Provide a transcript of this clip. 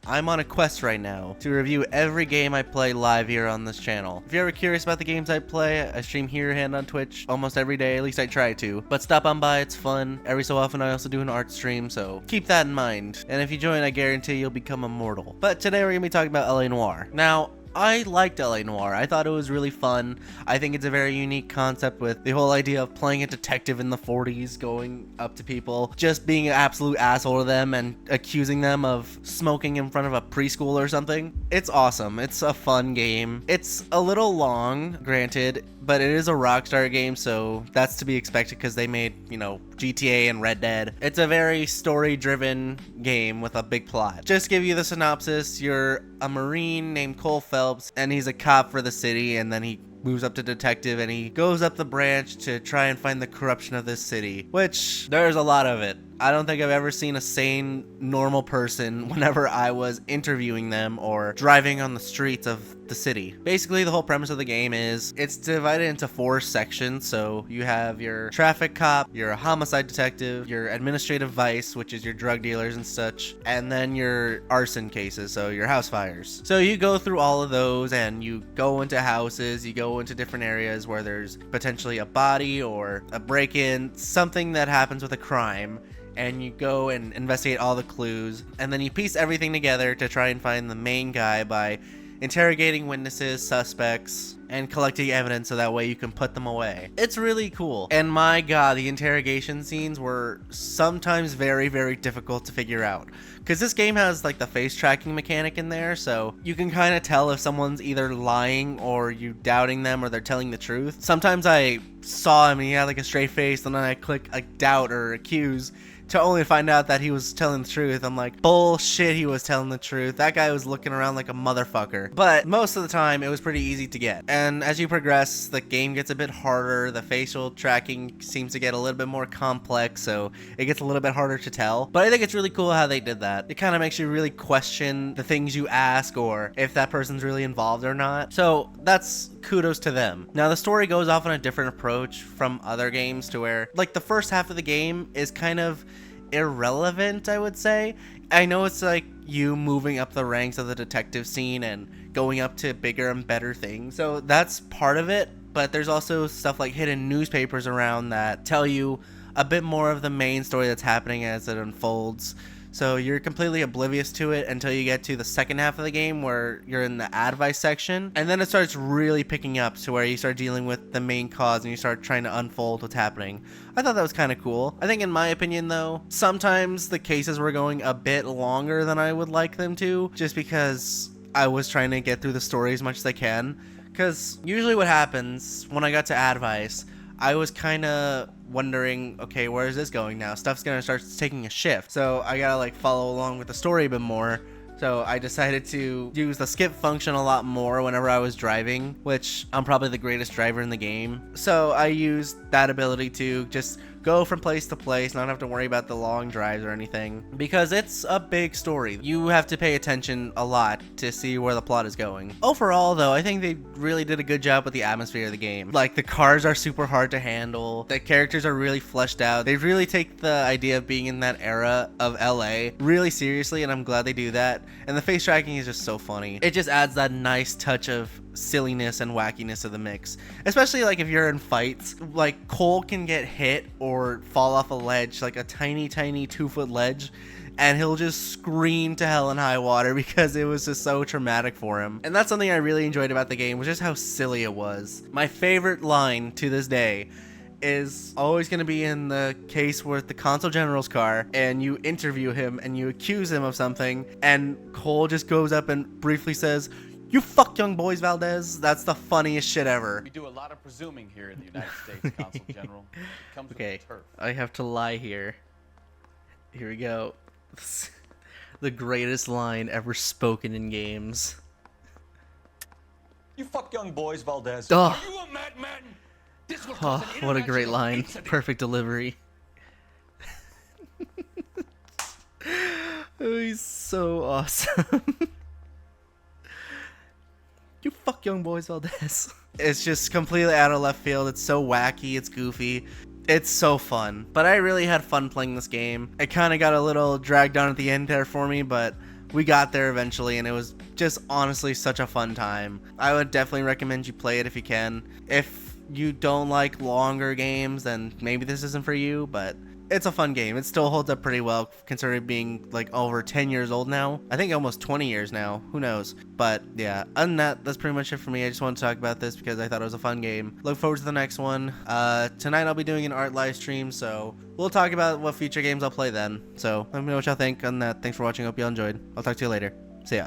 I'm on a quest right now to review every game I play live here on this channel. If you're ever curious about the games I play, I stream here and on Twitch almost every day, at least I try to. But stop on by, it's fun. Every so often I also do an art stream, so keep that in mind. And if you join, I guarantee you'll become immortal. But today we're gonna be talking about LA Noire. Now, I liked LA Noire. I thought it was really fun. I think it's a very unique concept with the whole idea of playing a detective in the 40s, going up to people, just being an absolute asshole to them and accusing them of smoking in front of a preschool or something. It's awesome. It's a fun game. It's a little long, granted, but it is a Rockstar game, so that's to be expected because they made, GTA and Red Dead. It's a very story-driven game with a big plot. Just to give you the synopsis, you're a Marine named Cole Phelps, and he's a cop for the city, and then he moves up to detective, and he goes up the branch to try and find the corruption of this city, which there's a lot of it. I don't think I've ever seen a sane, normal person whenever I was interviewing them or driving on the streets of the city. Basically, the whole premise of the game is it's divided into 4 sections. So you have your traffic cop, your homicide detective, your administrative vice, which is your drug dealers and such, and then your arson cases, so your house fires. So you go through all of those and you go into houses, you go into different areas where there's potentially a body or a break-in, something that happens with a crime, and you go and investigate all the clues, and then you piece everything together to try and find the main guy by interrogating witnesses, suspects, and collecting evidence so that way you can put them away. It's really cool. And my god, the interrogation scenes were sometimes very, very difficult to figure out. Because this game has like the face tracking mechanic in there, so you can kind of tell if someone's either lying or you doubting them or they're telling the truth. Sometimes I saw him and he had like a straight face, and then I click like doubt or accuse to only find out that he was telling the truth. I'm like, bullshit, he was telling the truth. That guy was looking around like a motherfucker. But most of the time, it was pretty easy to get. And as you progress, the game gets a bit harder. The facial tracking seems to get a little bit more complex, so it gets a little bit harder to tell. But I think it's really cool how they did that. It kind of makes you really question the things you ask or if that person's really involved or not. So that's kudos to them. Now, the story goes off on a different approach from other games to where, like, the first half of the game is kind of irrelevant, I would say. I know it's like you moving up the ranks of the detective scene and going up to bigger and better things. So that's part of it, but there's also stuff like hidden newspapers around that tell you a bit more of the main story that's happening as it unfolds. So you're completely oblivious to it until you get to the second half of the game where you're in the advice section, and then it starts really picking up to where you start dealing with the main cause and you start trying to unfold what's happening. I thought that was kind of cool. I think in my opinion though, sometimes the cases were going a bit longer than I would like them to, just because I was trying to get through the story as much as I can. Because usually what happens when I got to advice, I was kind of wondering, okay, where is this going now? Stuff's gonna start taking a shift, so I gotta like follow along with the story a bit more. So I decided to use the skip function a lot more whenever I was driving, which I'm probably the greatest driver in the game. So I used that ability to just go from place to place, not have to worry about the long drives or anything, because it's a big story. You have to pay attention a lot to see where the plot is going. Overall though, I think they really did a good job with the atmosphere of the game. Like, the cars are super hard to handle, the characters are really fleshed out. They really take the idea of being in that era of LA really seriously, and I'm glad they do that. And the face tracking is just so funny. It just adds that nice touch of silliness and wackiness to the mix, especially like if you're in fights. Like, Cole can get hit or fall off a ledge, like a tiny 2-foot ledge, and he'll just scream to hell and high water because it was just so traumatic for him. And that's something I really enjoyed about the game, was just how silly it was. My favorite line to this day is always going to be in the case with the consul general's car, and you interview him and you accuse him of something, and Cole just goes up and briefly says, "You fuck young boys, Valdez." That's the funniest shit ever. We do a lot of presuming here in the United States, Consul General. It comes Okay, with the turf. I have to lie here. Here we go. The greatest line ever spoken in games. You fuck young boys, Valdez. Oh. Are you a madman? This will cause an What a great international line. incident. Perfect delivery. Oh, he's so awesome. You fuck young boys, Valdez. It's just completely out of left field. It's so wacky. It's goofy. It's so fun. But I really had fun playing this game. It kind of got a little dragged on at the end there for me, but we got there eventually, and it was just honestly such a fun time. I would definitely recommend you play it if you can. If you don't like longer games, then maybe this isn't for you, but it's a fun game. It still holds up pretty well considering being like over 10 years old now. I think almost 20 years now. Who knows? But yeah, other than that, that's pretty much it for me. I just wanted to talk about this because I thought it was a fun game. Look forward to the next one. Tonight I'll be doing an art live stream, so we'll talk about what future games I'll play then. So let me know what y'all think on that. Thanks for watching. Hope y'all enjoyed. I'll talk to you later. See ya.